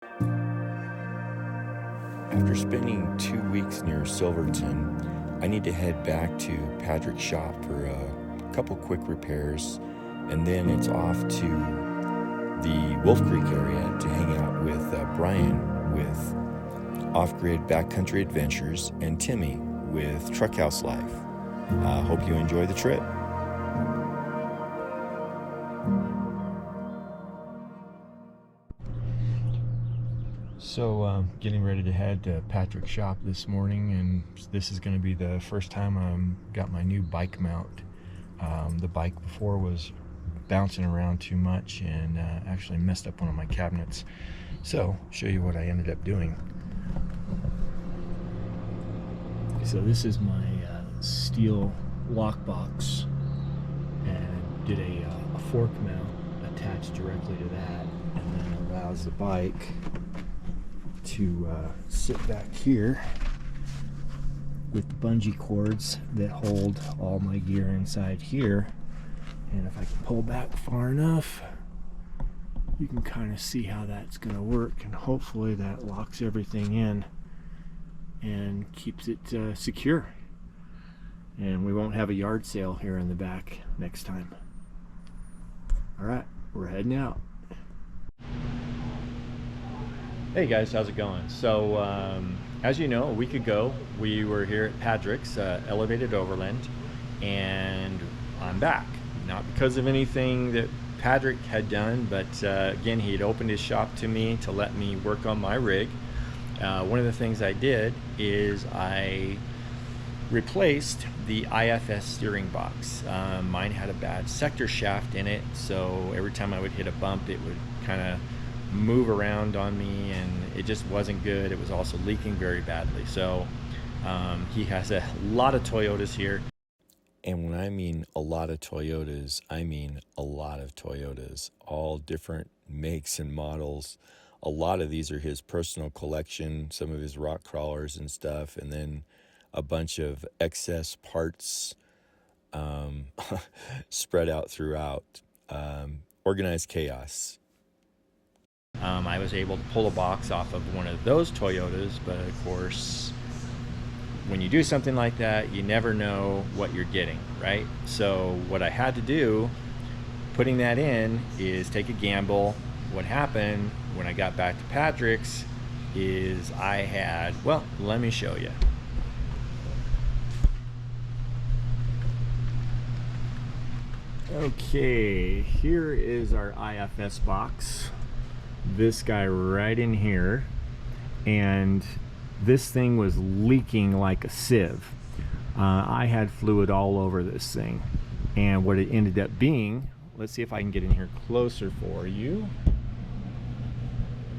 After spending 2 weeks near Silverton, I need to head back to Patrick's shop for a couple quick repairs, and then it's off to the Wolf Creek area to hang out with Brian with Off-Grid Backcountry Adventures and Timmy with Truckhouse Life. Hope you enjoy the trip. So getting ready to head to Patrick's shop this morning, and this is going to be the first time I got my new bike mount. The bike before was bouncing around too much and actually messed up one of my cabinets. So show you what I ended up doing. So this is my steel lockbox, and did a fork mount attached directly to that, and then allows the bike to sit back here with the bungee cords that hold all my gear inside here. And if I can pull back far enough, you can kind of see how that's going to work, and hopefully that locks everything in and keeps it secure, and we won't have a yard sale here in the back next time. Alright, we're heading out. Hey guys, how's it going? So as you know, a week ago we were here at Patrick's Elevated Overland, and I'm back. Not because of anything that Patrick had done, but again, he had opened his shop to me to let me work on my rig. One of the things I did is I replaced the IFS steering box. Mine had a bad sector shaft in it, so every time I would hit a bump it would kind of move around on me, and it just wasn't good. It was also leaking very badly. So he has a lot of Toyotas here. And when I mean a lot of Toyotas, I mean a lot of Toyotas, all different makes and models. A lot of these are his personal collection, some of his rock crawlers and stuff, and then a bunch of excess parts spread out throughout. Organized chaos. I was able to pull a box off of one of those Toyotas, but of course, when you do something like that, you never know what you're getting, right? So what I had to do, putting that in, is take a gamble. What happened when I got back to Patrick's is I had, well, let me show you. Okay, here is our IFS box. This guy right in here, and this thing was leaking like a sieve. I had fluid all over this thing, and what it ended up being, let's see if I can get in here closer for you.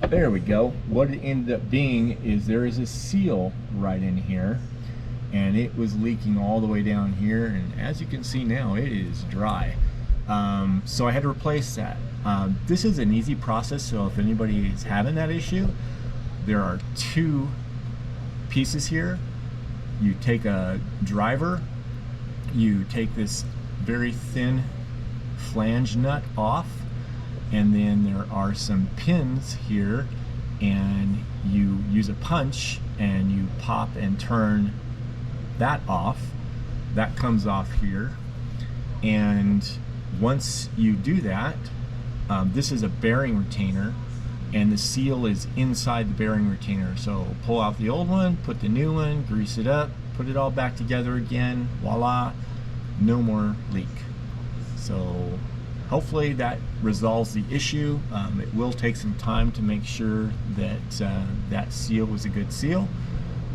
There we go. What it ended up being is there is a seal right in here, and it was leaking all the way down here, and as you can see now, it is dry. So I had to replace that. This is an easy process, so if anybody is having that issue, there are two pieces here. You take a driver, you take this very thin flange nut off, and then there are some pins here, and you use a punch and you pop and turn that off. That comes off here, and once you do that, this is a bearing retainer, and the seal is inside the bearing retainer. So pull out the old one, put the new one, grease it up, put it all back together again, voila, no more leak. So hopefully that resolves the issue. It will take some time to make sure that that seal was a good seal.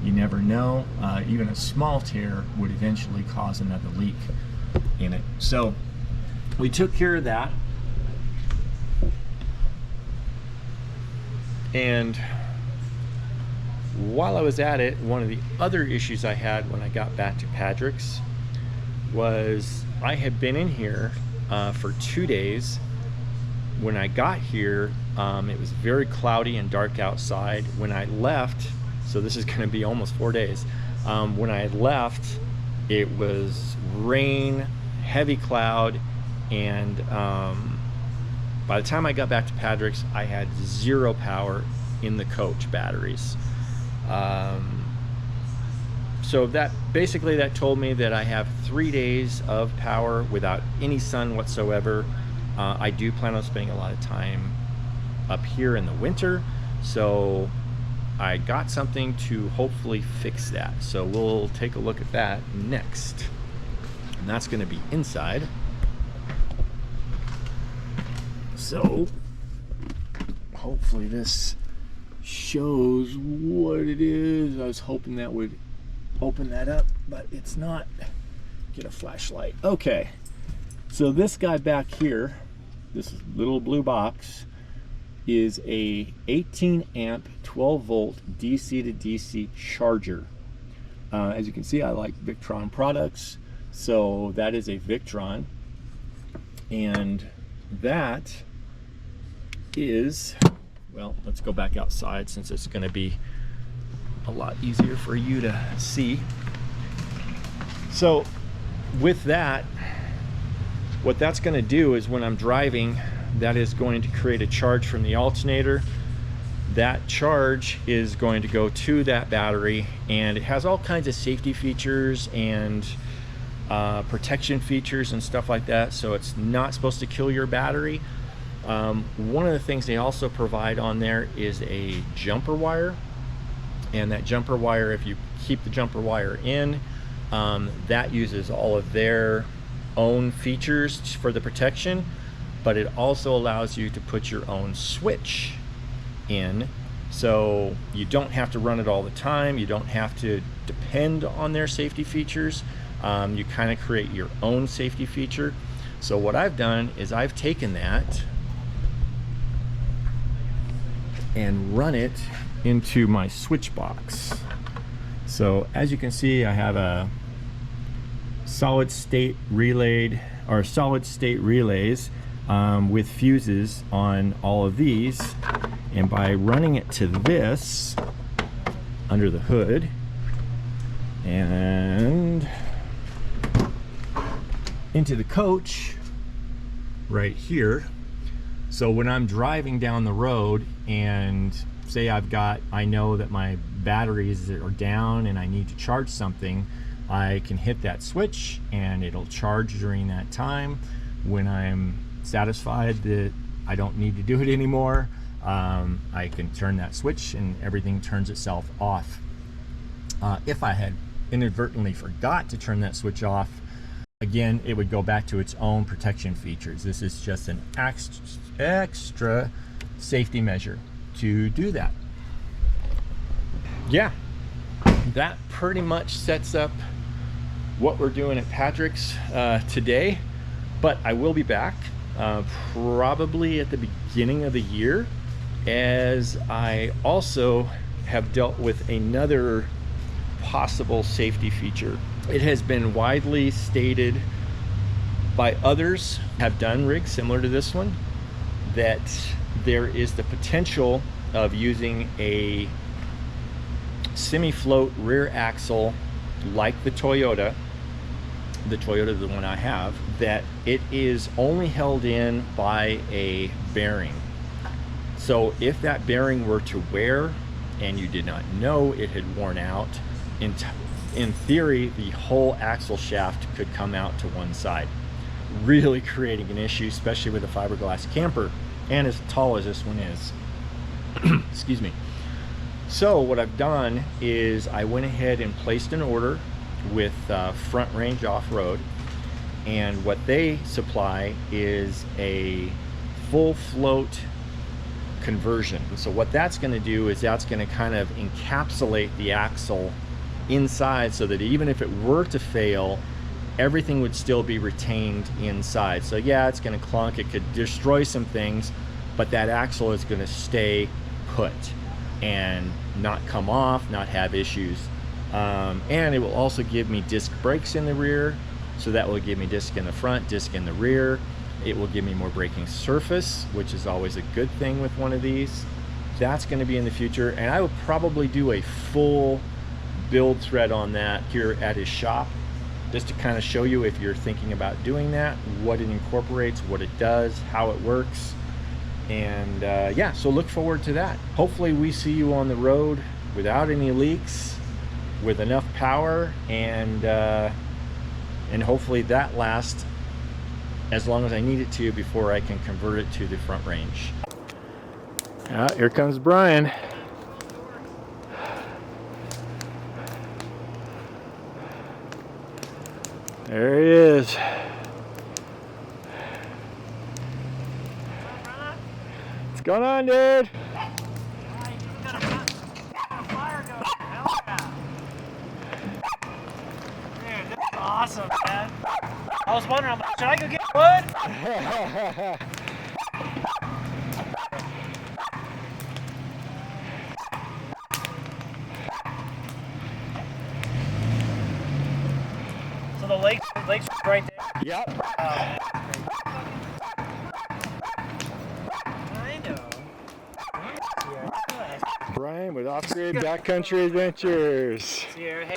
You never know. Even a small tear would eventually cause another leak in it. So we took care of that. And while I was at it, one of the other issues I had when I got back to Patrick's was I had been in here for 2 days. When I got here, it was very cloudy and dark outside. When I left, so this is going to be almost 4 days, when I left, it was rain, heavy cloud, and by the time I got back to Patrick's, I had zero power in the coach batteries. So that basically that told me that I have 3 days of power without any sun whatsoever. I do plan on spending a lot of time up here in the winter, so I got something to hopefully fix that. So we'll take a look at that next, and that's going to be inside. So hopefully this shows what it is. I was hoping that would open that up, but it's not. Get a flashlight. Okay, so this guy back here, this little blue box, is a 18 amp 12 volt DC to DC charger. As you can see, I like Victron products, so that is a Victron, and that is, well, let's go back outside since it's going to be a lot easier for you to see. So with that, what that's going to do is when I'm driving, that is going to create a charge from the alternator. That charge is going to go to that battery, and it has all kinds of safety features and protection features and stuff like that, so it's not supposed to kill your battery. One of the things they also provide on there is a jumper wire, and that jumper wire, if you keep the jumper wire in, that uses all of their own features for the protection, but it also allows you to put your own switch in, so you don't have to run it all the time. You don't have to depend on their safety features. You kind of create your own safety feature. So what I've done is I've taken that and run it into my switch box. So as you can see, I have a solid state relays with fuses on all of these, and by running it to this under the hood and into the coach right here, so when I'm driving down the road and say I know that my batteries are down and I need to charge something, I can hit that switch and it'll charge during that time. When I'm satisfied that I don't need to do it anymore, I can turn that switch and everything turns itself off. If I had inadvertently forgot to turn that switch off, again, it would go back to its own protection features. This is just an extra safety measure to do that. Yeah, that pretty much sets up what we're doing at Patrick's today, but I will be back probably at the beginning of the year, as I also have dealt with another possible safety feature. It has been widely stated by others who have done rigs similar to this one that there is the potential of using a semi-float rear axle like the Toyota, the one I have, that it is only held in by a bearing. So if that bearing were to wear and you did not know it had worn out, in theory, the whole axle shaft could come out to one side, really creating an issue, especially with a fiberglass camper and as tall as this one is. Excuse me. So what I've done is I went ahead and placed an order with Front Range Off-Road, and what they supply is a full float conversion. So what that's going to do is that's going to kind of encapsulate the axle inside, so that even if it were to fail, everything would still be retained inside. So yeah, it's going to clunk, it could destroy some things, but that axle is going to stay put and not come off, not have issues. And it will also give me disc brakes in the rear, so that will give me disc in the front, disc in the rear. It will give me more braking surface, which is always a good thing with one of these. That's going to be in the future, and I will probably do a full build thread on that here at his shop, just to kind of show you, if you're thinking about doing that, what it incorporates, what it does, how it works. And yeah, so look forward to that. Hopefully we see you on the road without any leaks, with enough power, and hopefully that lasts as long as I need it to before I can convert it to the front range. Here comes Brian. There he is. What's going on, dude? Awesome, man. I was wondering, should I go get wood? So the lake's right there? Yep. I know. Brian with Off-Grid Backcountry Adventures. Here, hey.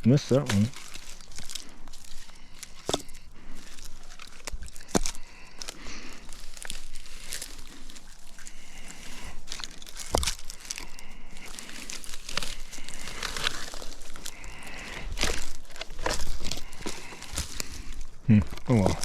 Missed that one. Oh well.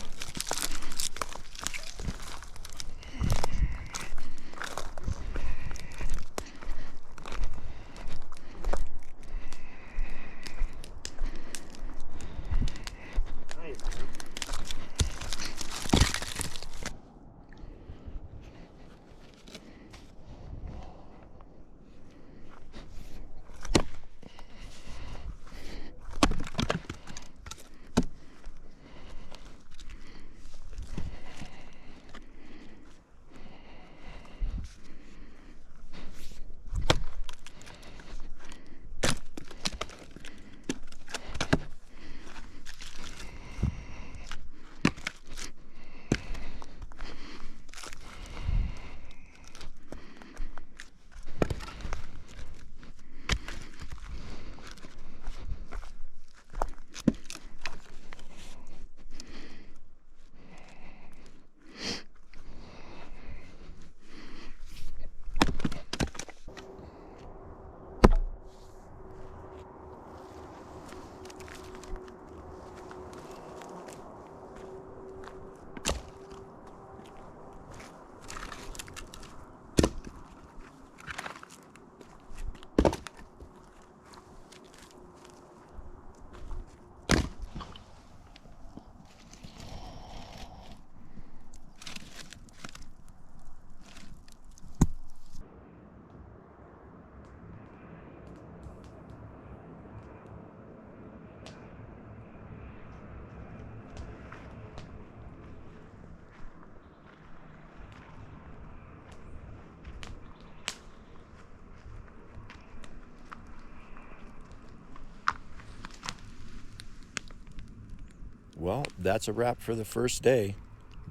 Well, that's a wrap for the first day.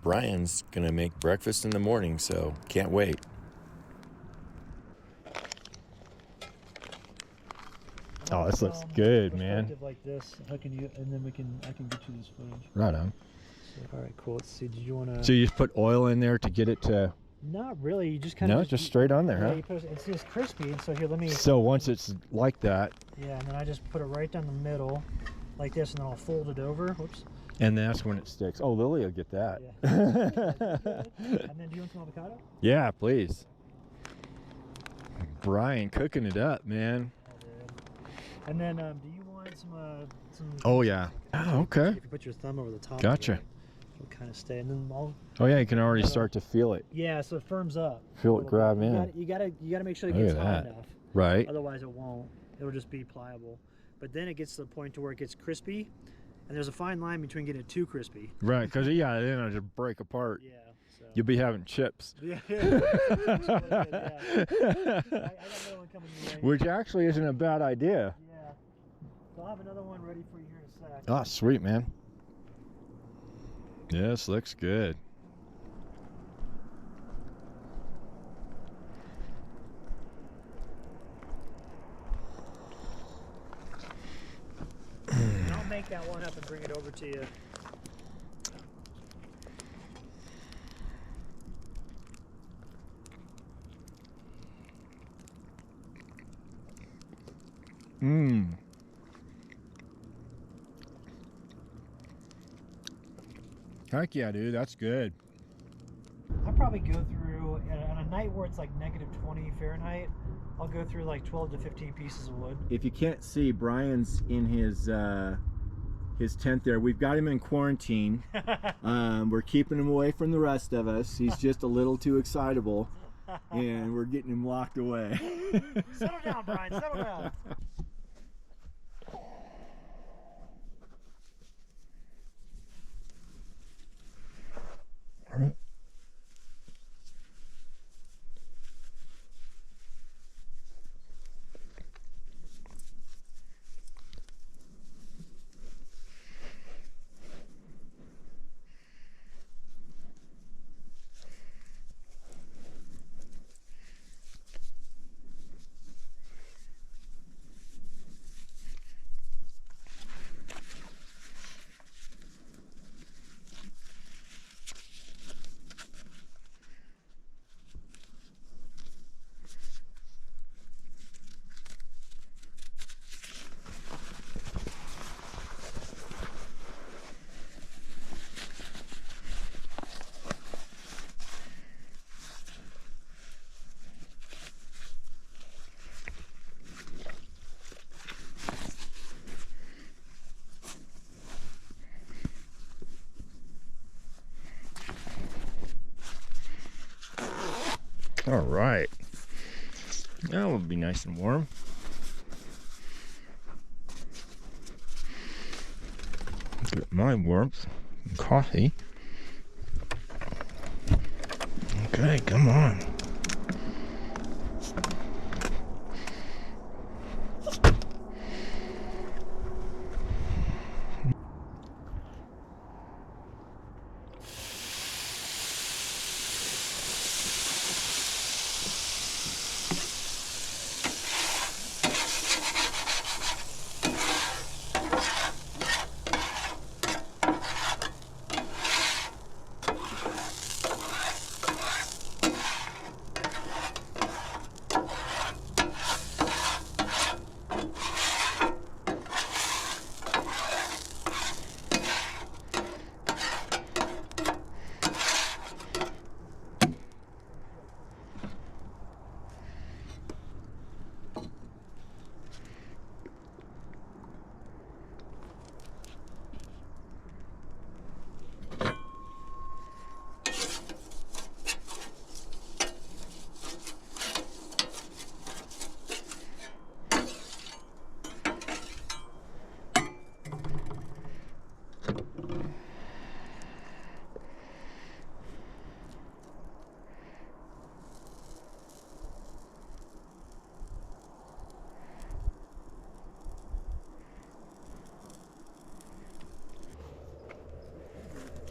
Brian's gonna make breakfast in the morning, so can't wait. Oh, this looks good, man. Like this, how can you? And then I can get you this footage. Right on. So, all right, cool. Let's see. Did you want to? So you just put oil in there to get it to Not really. You just kind of just straight on there, yeah, huh? you put it's just crispy. And so here, let me. So once it's like that, Yeah, and then I just put it right down the middle, like this, and then I'll fold it over. Whoops. and that's when it sticks. Oh, Lily will get that. Yeah. And then do you want some avocado? Yeah, please. Brian cooking it up, man. Oh, dude. And then, do you want some? Oh yeah. Oh, okay. If you put your thumb over the top. Gotcha. Of it, it'll kind of stay, and then I'll. Oh yeah, you can already start to feel it. Yeah, so it firms up. Feel it grab in. You gotta make sure it Look gets at hot that. enough. Right. Otherwise, it won't. It'll just be pliable. But then it gets to the point to where it gets crispy, and there's a fine line between getting it too crispy. Right, because yeah, then it'll just break apart. Yeah. So. You'll be having chips. Yeah. I got another one coming your way. Which actually isn't a bad idea. Yeah. So I'll have another one ready for you here in a sec. Ah, sweet, man. Yes, looks good. And I'll make that one up and bring it over to you. Mmm. Heck yeah, dude, that's good. I probably go through on a night where it's like -20 Fahrenheit. I'll go through like 12 to 15 pieces of wood. If you can't see, Brian's in his tent there. We've got him in quarantine. We're keeping him away from the rest of us. He's just a little too excitable, and we're getting him locked away. Settle down, Brian. Settle down. All right. That would be nice and warm. Get my warmth and coffee. Okay, come on.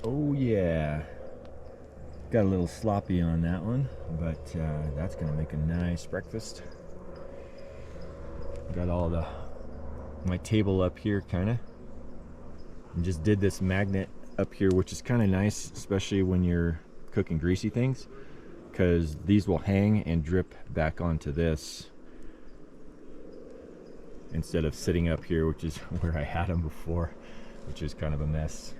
Oh yeah, got a little sloppy on that one, but that's gonna make a nice breakfast. Got all my table up here kind of, and just did this magnet up here, which is kind of nice, especially when you're cooking greasy things. because these will hang and drip back onto this instead of sitting up here, which is where I had them before, which is kind of a mess.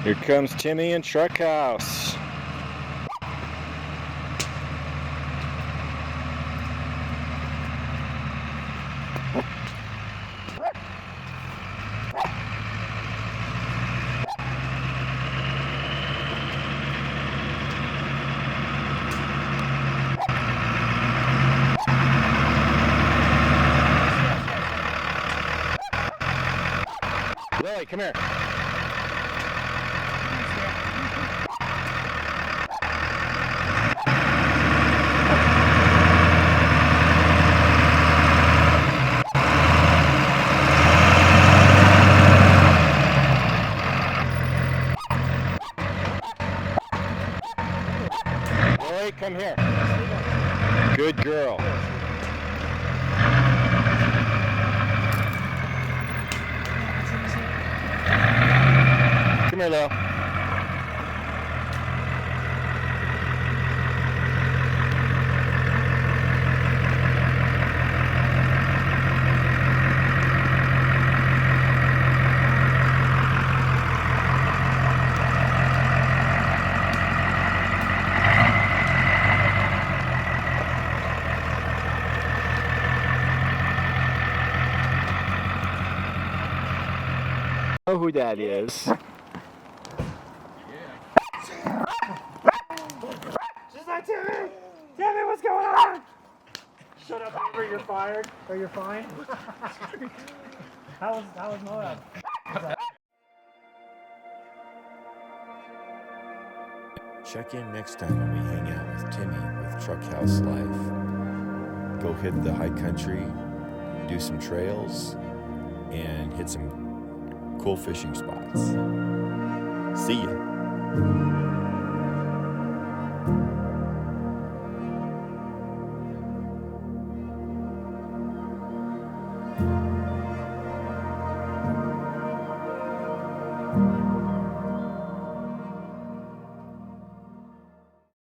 Here comes Timmy and Truck House. Lily, come here. Lily, come here. Good girl. Come here, Lil. Know who that is. She's like, Timmy! Timmy, what's going on? Shut up, Amber, you're fired. Or you're fine. How was Moab? Check in next time when we hang out with Timmy with Truck House Life. Go hit the high country, do some trails, and hit some cool fishing spots. See ya.